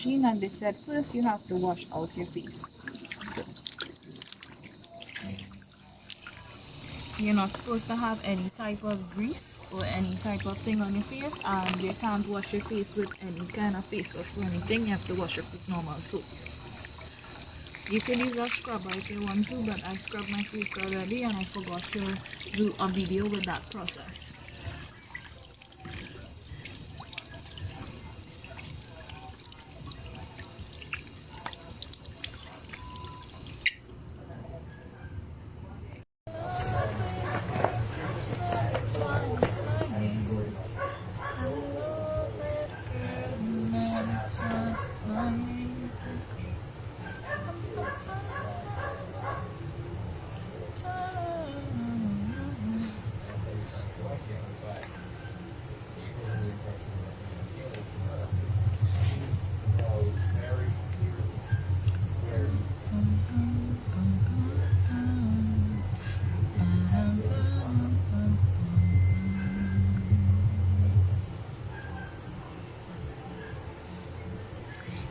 machine, and they said first you have to wash out your face. So you're not supposed to have any type of grease or any type of thing on your face, and you can't wash your face with any kind of face wash or anything. You have to wash it with normal soap. You can use a scrubber if you want to, but I scrubbed my face already and I forgot to do a video with that process.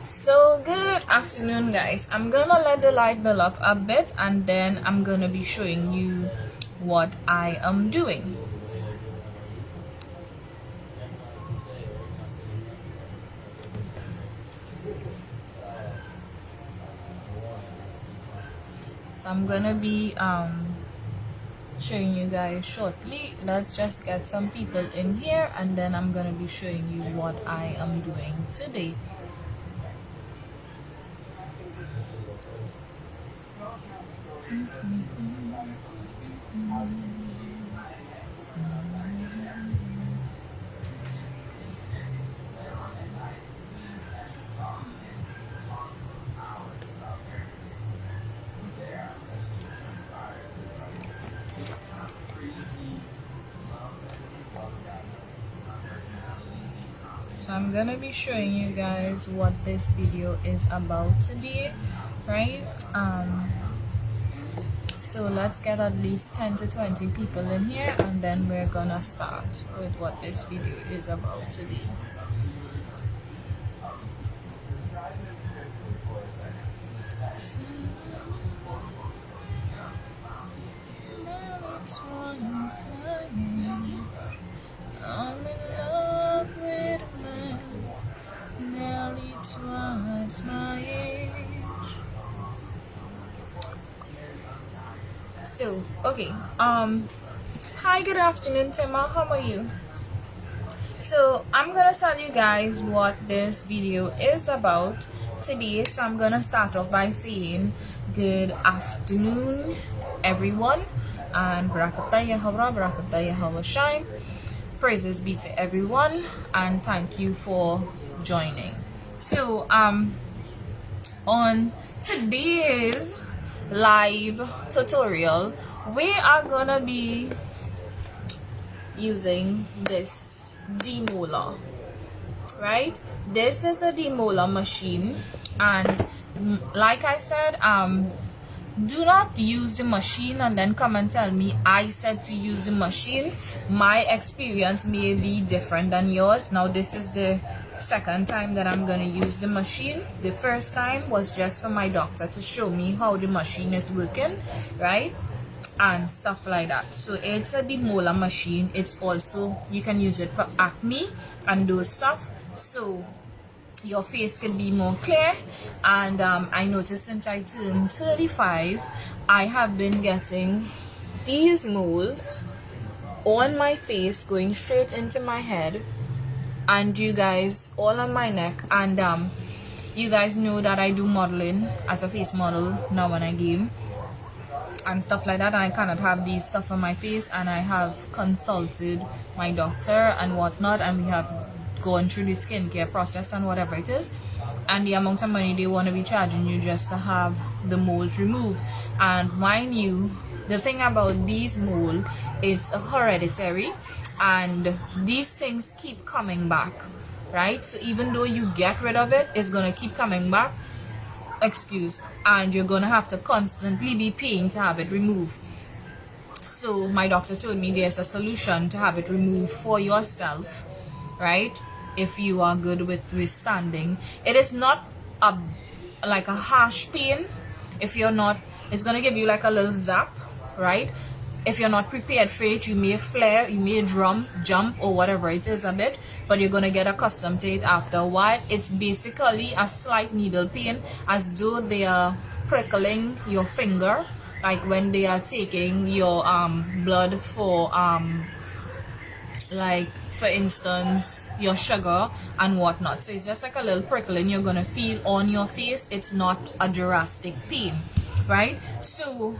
So good afternoon, guys. I'm gonna let the light build up a bit and then I'm gonna be showing you what I am doing. So I'm gonna be showing you guys shortly. Let's just get some people in here and then I'm gonna be showing you what I am doing today. So I'm gonna be showing you guys what this video is about today, right? So let's get at least 10 to 20 people in here and then we're gonna start with what this video is about today. I'm in love with a man, nearly twice my age. So, okay, hi, good afternoon, Tema, how are you? So, I'm gonna tell you guys what this video is about today. So, I'm gonna start off by saying good afternoon, everyone, and Barakatah Yahweh, Barakatah Yahweh Shine. Praises be to everyone and thank you for joining. So on today's live tutorial we are gonna be using this demolar, right? This is a demolar machine, and like I said, do not use the machine and then come and tell me I said to use the machine. My experience may be different than yours. Now this is the second time that I'm gonna use the machine. The first time was just for my doctor to show me how the machine is working, right, and stuff like that. So it's a demolar machine. It's also, you can use it for acne and those stuff, so your face can be more clear. And I noticed since I turned 35 I have been getting these moles on my face going straight into my head, and you guys all on my neck. And you guys know that I do modeling as a face model now when I game and stuff like that, and I cannot have these stuff on my face, and I have consulted my doctor and whatnot, and we have gone through the skincare process and whatever it is, and the amount of money they want to be charging you just to have the moles removed. And mind you, the thing about these moles, it's hereditary and these things keep coming back, right? So even though you get rid of it, it's gonna keep coming back, and you're gonna have to constantly be paying to have it removed. So my doctor told me there's a solution to have it removed for yourself, right? if you are good with withstanding. It is not a like a harsh pain. If you're not, it's gonna give you like a little zap, right? If you're not prepared for it, you may flare, you may jump or whatever it is a bit, but you're gonna get accustomed to it after a while. It's basically a slight needle pain, as though they are prickling your finger, like when they are taking your blood for like for instance your sugar and whatnot. So it's just like a little prickling you're gonna feel on your face. It's not a drastic pain, right? So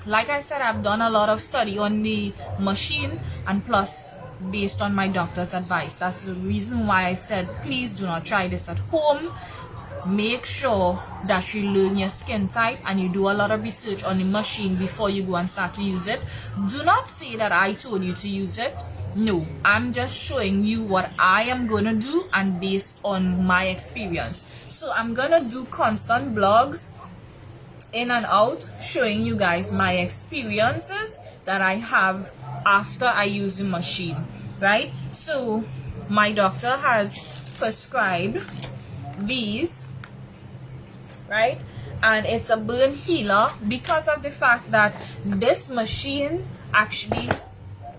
like I said, I've done a lot of study on the machine, and plus based on my doctor's advice. That's the reason why I said please do not try this at home. Make sure that you learn your skin type and you do a lot of research on the machine before you go and start to use it. Do not say that I told you to use it. No, I'm just showing you what I am gonna do and based on my experience. So I'm gonna do constant vlogs in and out showing you guys my experiences that I have after I use the machine, right? So my doctor has prescribed these, right? And it's a burn healer because of the fact that this machine actually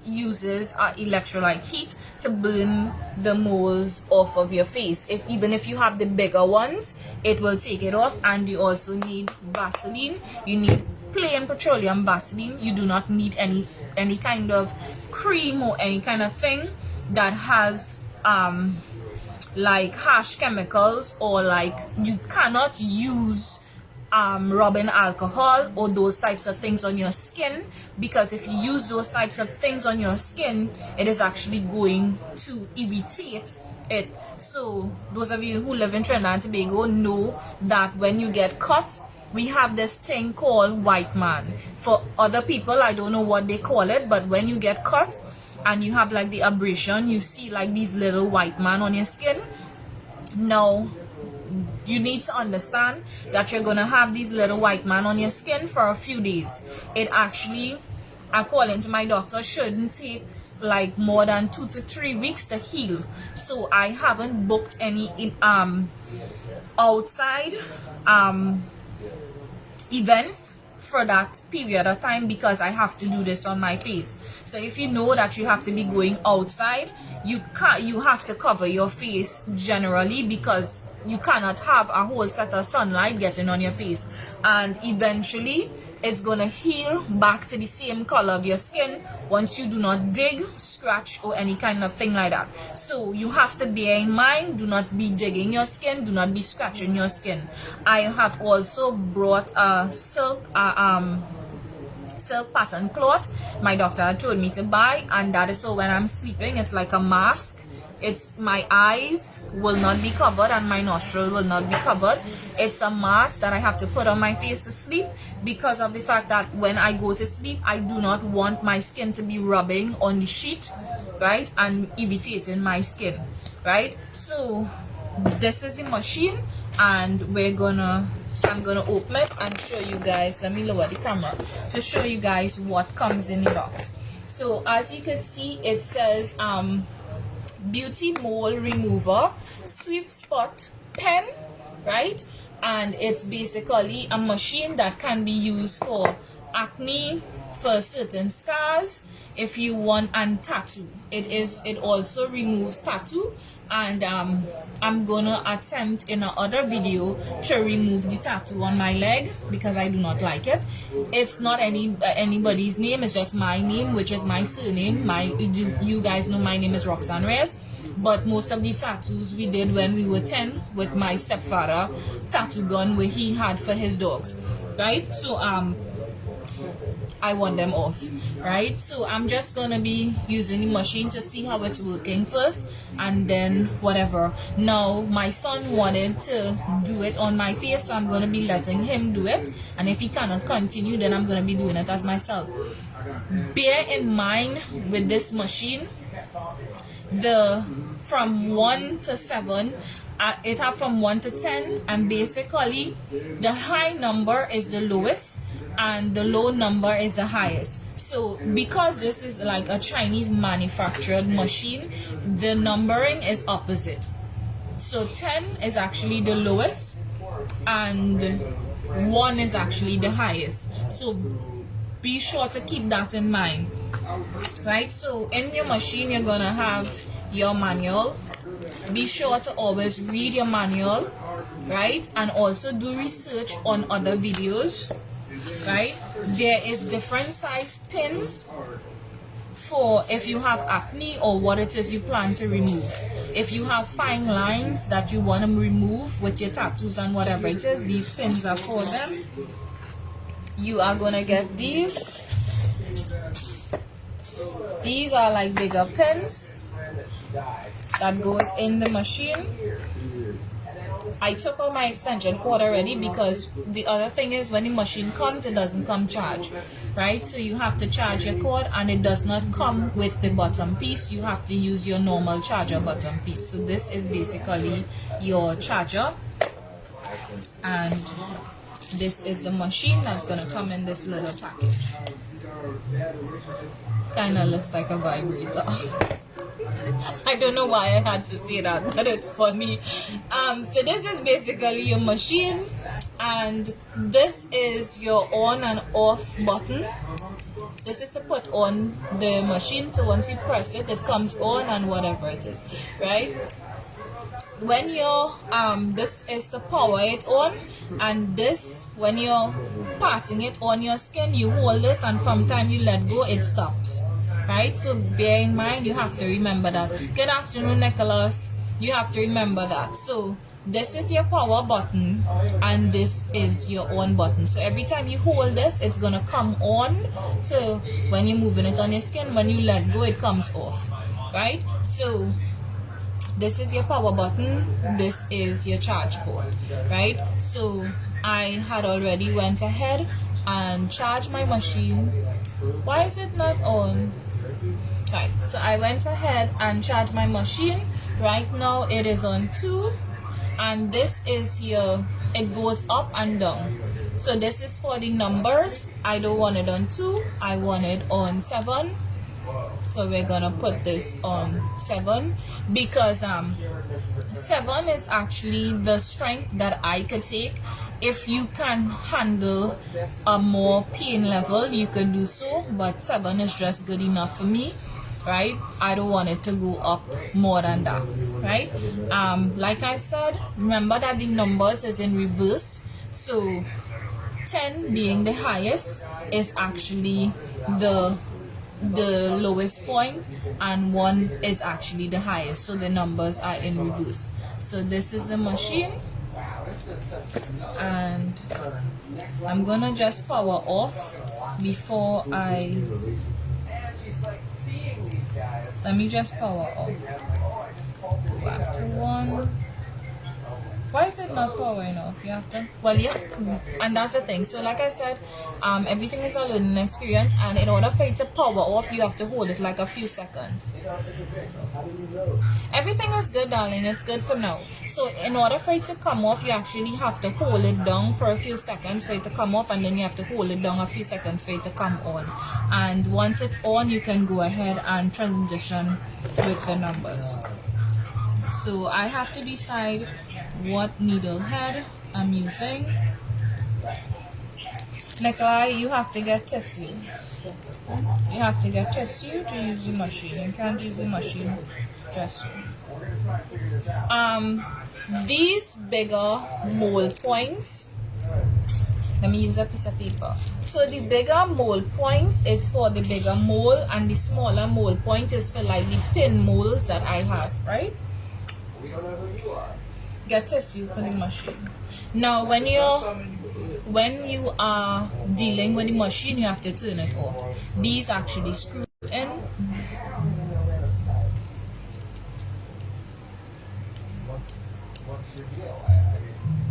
uses electrolyte heat to burn the moles off of your face. Even if you have the bigger ones, it will take it off. And you also need Vaseline. You need plain petroleum Vaseline. You do not need any kind of cream or any kind of thing that has like harsh chemicals, or like you cannot use rubbing alcohol or those types of things on your skin, because if you use those types of things on your skin, it is actually going to irritate it. So those of you who live in Trinidad and Tobago know that when you get cut, we have this thing called white man. For other people, I don't know what they call it, but when you get cut and you have like the abrasion, you see like these little white man on your skin. Now you need to understand that you're gonna have these little white man on your skin for a few days. It actually, according to my doctor, shouldn't take like more than 2 to 3 weeks to heal. So I haven't booked any outside events for that period of time, because I have to do this on my face. So if you know that you have to be going outside, you have to cover your face generally, because you cannot have a whole set of sunlight getting on your face, and eventually it's gonna heal back to the same color of your skin once you do not dig, scratch, or any kind of thing like that. So you have to bear in mind, do not be digging your skin, do not be scratching your skin. I have also brought a silk pattern cloth my doctor had told me to buy, and that is so when I'm sleeping, it's like a mask. It's my eyes will not be covered and my nostril will not be covered. It's a mask that I have to put on my face to sleep, because of the fact that when I go to sleep, I do not want my skin to be rubbing on the sheet, right, and irritating my skin, right? So this is the machine, and I'm gonna open it and show you guys. Let me lower the camera to show you guys what comes in the box. So as you can see, it says beauty mole remover sweet spot pen, right? And it's basically a machine that can be used for acne, for certain scars, if you want, and tattoo. It also removes tattoo, and I'm gonna attempt in another video to remove the tattoo on my leg, because I do not like it. It's not anybody's name, it's just my name, which is my surname. You guys know my name is Roxanne Reyes. But most of the tattoos we did when we were 10 with my stepfather tattoo gun where he had for his dogs, right? So I want them off, right? So I'm just gonna be using the machine to see how it's working first, and then whatever. Now my son wanted to do it on my face, so I'm gonna be letting him do it, and if he cannot continue, then I'm gonna be doing it as myself. Bear in mind with this machine, from 1 to 7, it have from 1 to 10, and basically the high number is the lowest and the low number is the highest. So because this is like a Chinese manufactured machine, the numbering is opposite. So 10 is actually the lowest and 1 is actually the highest. So be sure to keep that in mind, right? So in your machine, you're gonna have your manual. Be sure to always read your manual, right? And also do research on other videos, right? There is different size pins for if you have acne or what it is you plan to remove. If you have fine lines that you want to remove with your tattoos and whatever it is, these pins are for them. You are gonna get these. These are like bigger pins that goes in the machine. I took out my extension cord already because the other thing is when the machine comes, it doesn't come charged, right? So you have to charge your cord and it does not come with the bottom piece. You have to use your normal charger bottom piece. So this is basically your charger, and this is the machine that's gonna come in this little package. Kinda looks like a vibrator. I don't know why I had to say that, but it's funny. So this is basically your machine, and this is your on and off button. This is to put on the machine, so once you press it, it comes on and whatever it is, right? When you're this is to power it on, and this, when you're passing it on your skin, you hold this, and from time you let go, it stops, right? So bear in mind, you have to remember that. Good afternoon, Nicholas. You have to remember that. So this is your power button and this is your on button. So every time you hold this, it's gonna come on to when you're moving it on your skin. When you let go, it comes off, right? So this is your power button, this is your charge cord, right? So I had already went ahead and charged my machine. Why is it not on? Right, so I went ahead and charged my machine. Right now it is on 2, and this is your, it goes up and down. So this is for the numbers. I don't want it on 2, I want it on 7. So we're gonna put this on 7 because 7 is actually the strength that I could take. If you can handle a more pain level, you can do so, but 7 is just good enough for me, right? I don't want it to go up more than that, right? Like I said, remember that the numbers is in reverse. So 10 being the highest is actually the lowest point, and 1 is actually the highest, so the numbers are in reverse. So this is the machine, and I'm gonna just power off before I let me just power off. Go back to 1. Why is it not powering off? You have to, well, yeah, and that's the thing. So like I said, everything is a learning experience, and in order for it to power off, you have to hold it like a few seconds. Everything is good, darling, it's good for now. So in order for it to come off, you actually have to hold it down for a few seconds for it to come off, and then you have to hold it down a few seconds for it to come on. And once it's on, you can go ahead and transition with the numbers. So I have to decide what needle head I'm using. Nikolai, you have to get tissue. You have to get tissue to use the machine. You can't use the machine just these bigger mole points. Let me use a piece of paper. So the bigger mole points is for the bigger mole, and the smaller mole point is for like the pin moles that I have, right? We don't know who you are. Get tissue for the machine. Now when you are dealing with the machine, you have to turn it off. These actually screw in. What's your deal?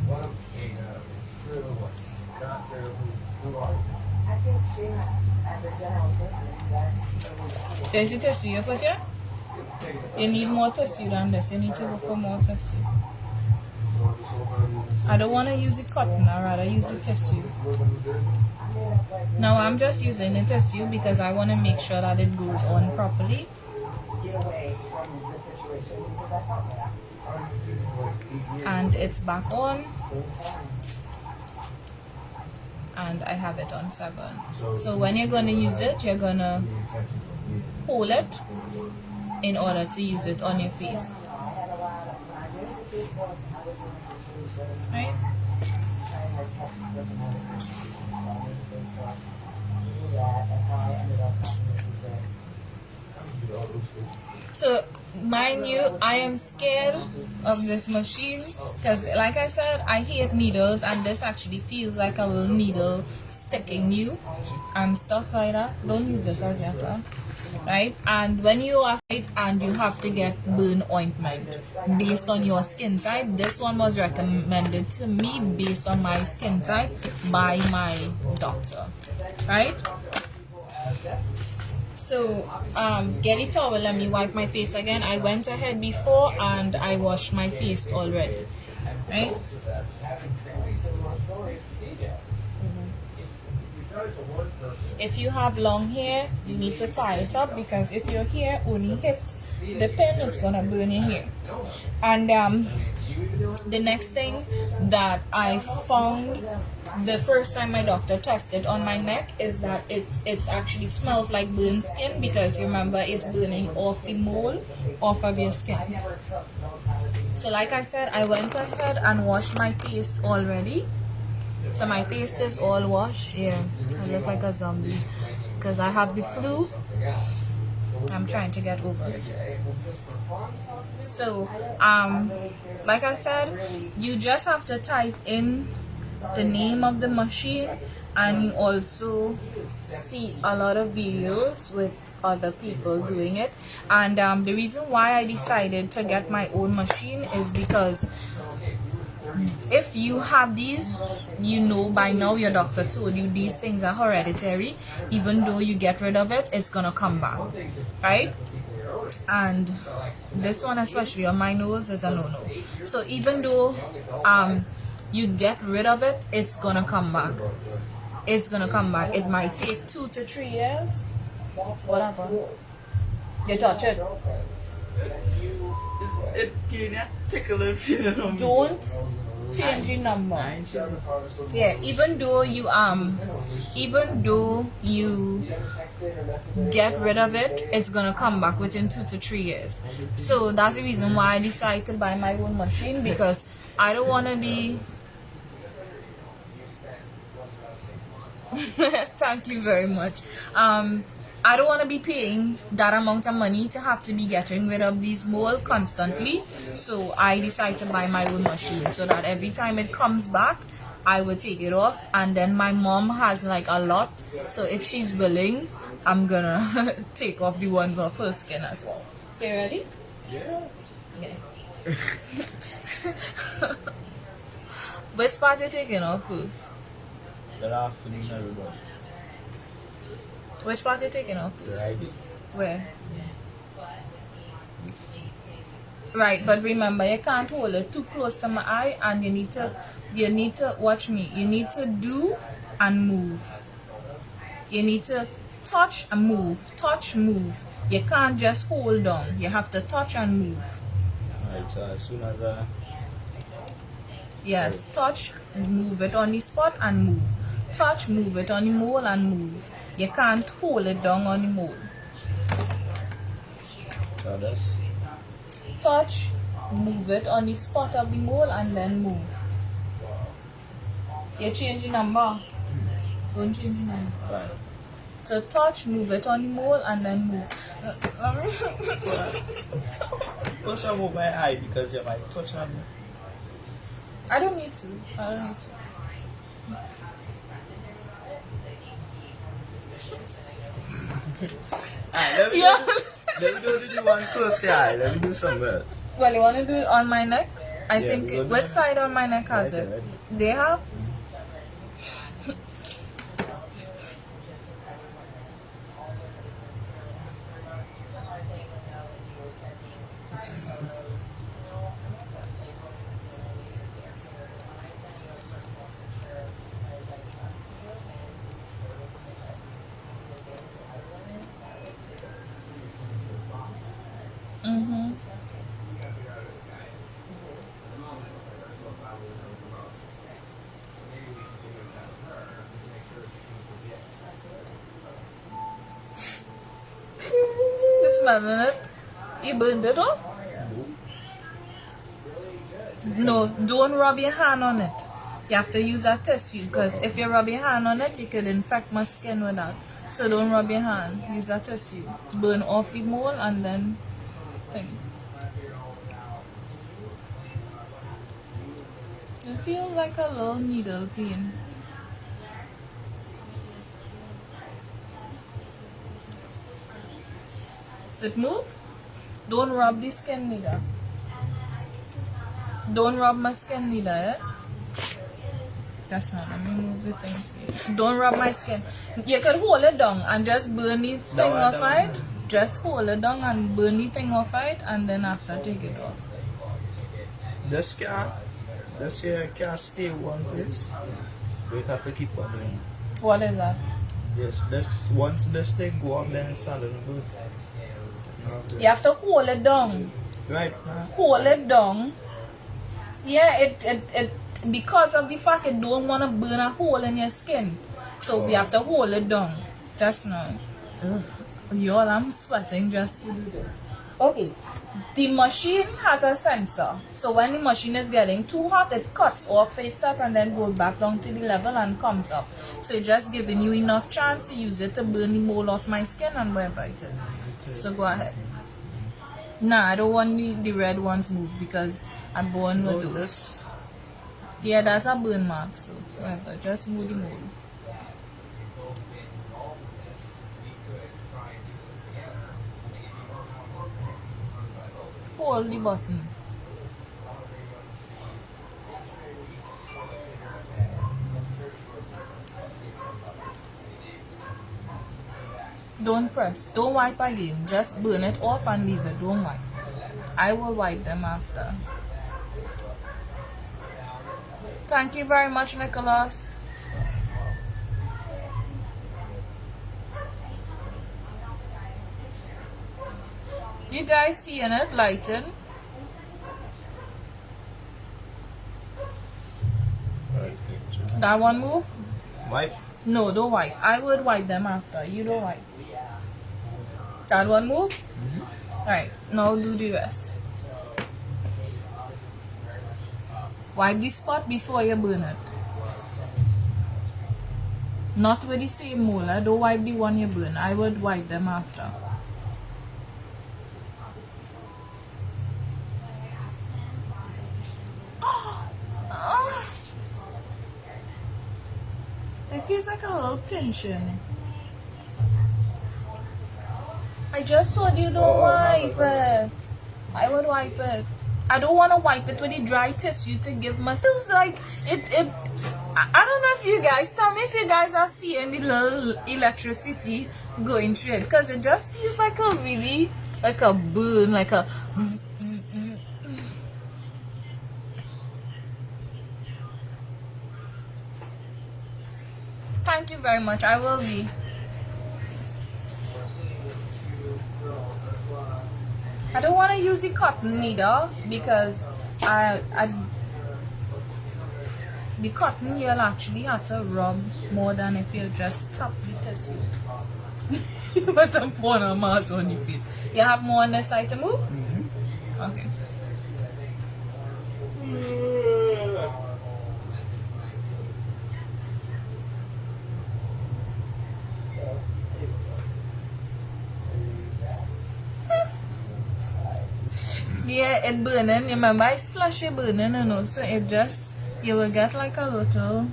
What is true, what's not true? Who are you? I think Sheena as a general person, there's the tissue you put here? You need more tissue than this. You need to go for more tissue. I don't want to use the cotton, I'd rather use the tissue. Now I'm just using the tissue because I want to make sure that it goes on properly. And it's back on. And I have it on 7. So when you're going to use it, you're going to hold it in order to use it on your face. Right? So mind you, I am scared of this machine because like I said, I hate needles, and this actually feels like a little needle sticking you and stuff like that. Don't use it as yet, right? And when you are it and you have to get burn ointment based on your skin type, this one was recommended to me based on my skin type by my doctor, right? So get a towel, let me wipe my face again. I went ahead before and I washed my face already, right? If you have long hair, you need to tie it up, because if your hair only hits the pin, it's gonna burn your hair. And the next thing that I found the first time my doctor tested on my neck is that it actually smells like burnt skin, because remember, it's burning off the mole off of your skin. So like I said, I went ahead and washed my face already. So my face is all washed. Yeah, I look like a zombie because I have the flu. I'm trying to get over it. So like I said, you just have to type in the name of the machine, and you also see a lot of videos with other people doing it. And the reason why I decided to get my own machine is because if you have these, you know by now your doctor told you these things are hereditary. Even though you get rid of it, it's gonna come back, right? And this one, especially on my nose, is a no-no. So even though you get rid of it, it's gonna come back. It's gonna come back. It might take 2 to 3 years. What happened? You touch it. Don't change the number. Yeah, even though you get rid of it, it's gonna come back within 2 to 3 years. So that's the reason why I decided to buy my own machine, because I don't want to be thank you very much. I don't want to be paying that amount of money to have to be getting rid of these moles constantly. So I decided to buy my own machine so that every time it comes back, I would take it off. And then my mom has like a lot, so if she's willing, I'm gonna take off the ones off her skin as well. So you ready? Yeah. Okay. Which part you taking off first? The last feeling I remember. Which part you taking off first? Right. Where? Right, but remember, you can't hold it too close to my eye, and you need to watch me. You need to do and move. You need to touch and move. Touch, move. You can't just hold on. You have to touch and move. Alright, so as soon as I... Yes, touch, move it on the spot and move. Touch, move it on the mole and move. You can't hold it down on the mole. So that's... Touch, move it on the spot of the mole and then move. You change the number. Don't change the number. Fine. So touch, move it on the mole and then move. First I move my eye because you might touch on me. I don't need to. I don't need to. Alright, let me do the one close your eye. Let me do some else. Well, you want to do it on my neck? I Yeah, think we'll do which it. side on my neck has Right, it? right. They have? blood on it, you burned it off? No, don't rub your hand on it. You have to use a tissue because if you rub your hand on it, it could infect my skin with that. So don't rub your hand. Use a tissue. Burn off the mole and then thing. It feels like a little needle pain. It move? Don't rub the skin neither. Don't rub my skin neither, eh? That's not, let me move the thing. Don't rub my skin. You could hold it down and just burn the thing off it. Just hold it down and burn the thing off it and then after take it off. This here can't stay one place. You have to keep on doing. What is that? Yes, once this thing go up, then it's solid good. You have to hold it down. Right. Hold it down. Yeah, it because of the fact it don't want to burn a hole in your skin. So we have to hold it down. Just now. Y'all, I'm sweating just to do that. Okay. The machine has a sensor. So when the machine is getting too hot, it cuts off itself and then goes back down to the level and comes up. So it's just giving you enough chance to use it to burn the mole off my skin and wherever it is. So go ahead. Nah, I don't want the red ones moved because I'm born with those. Yeah, that's a burn mark, so whatever, just move the mole. Hold the button. Don't press. Don't wipe again. Just burn it off and leave it. Don't wipe. I will wipe them after. Thank you very much, Nicholas. You guys seeing it lighten? That one move? Wipe. No, don't wipe. I would wipe them after. You don't wipe. That one move? Alright, now do the rest. Wipe the spot before you burn it. Not with the same molar. Don't wipe the one you burn. I would wipe them after. It feels like a little pinching. I just told you don't wipe it. I would wipe it. I don't want to wipe it with the dry tissue to give my feels like it I don't know if you guys tell me if you guys are seeing the little electricity going through it, because it just feels like a really like a burn, like a zzz, zzz, zzz. Thank you very much. I will be. I don't want to use the cotton needle because the cotton you'll actually have to rub more than if you just tap the tissue. But I'm pouring a mask on your face. You have more on this side to move? Okay. Yeah, it burning. Remember, it's flashy burning, you know, so it just, you will get like a little.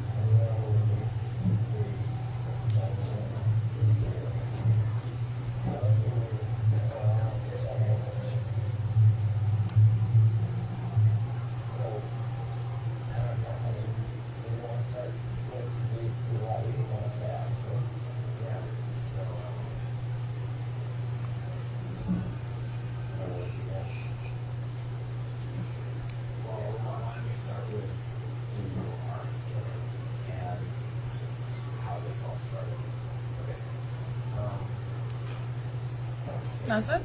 That's it?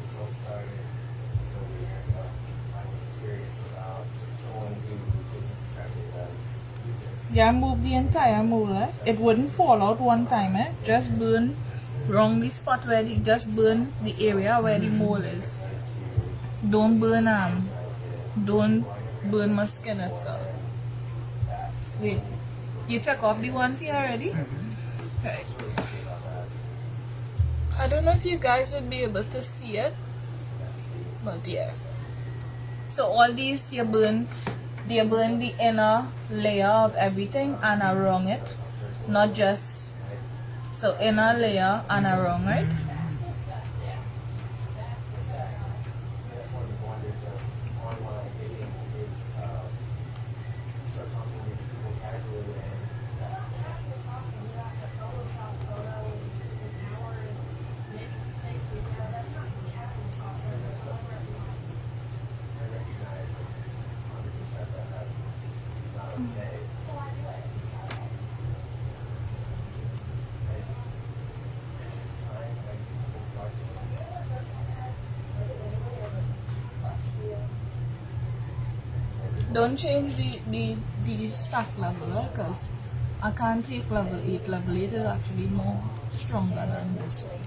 This all started just over a year ago. I was curious about someone who business attracted does Yeah, move the entire molar. It wouldn't fall out one time, eh? Just burn wrong the spot where just burn the area where the mole is. Don't burn my skin itself. Wait, you took off the ones here already? Okay. I don't know if you guys would be able to see it, but yeah. So all these they burn the inner layer of everything and around it, not just so inner layer and around, right? That's one of the wonders of online dating is you start talking to people casually and I recognize 100% that it's not okay. Don't change the stack level, because I can't take level 8. Level 8 is actually more stronger than this one.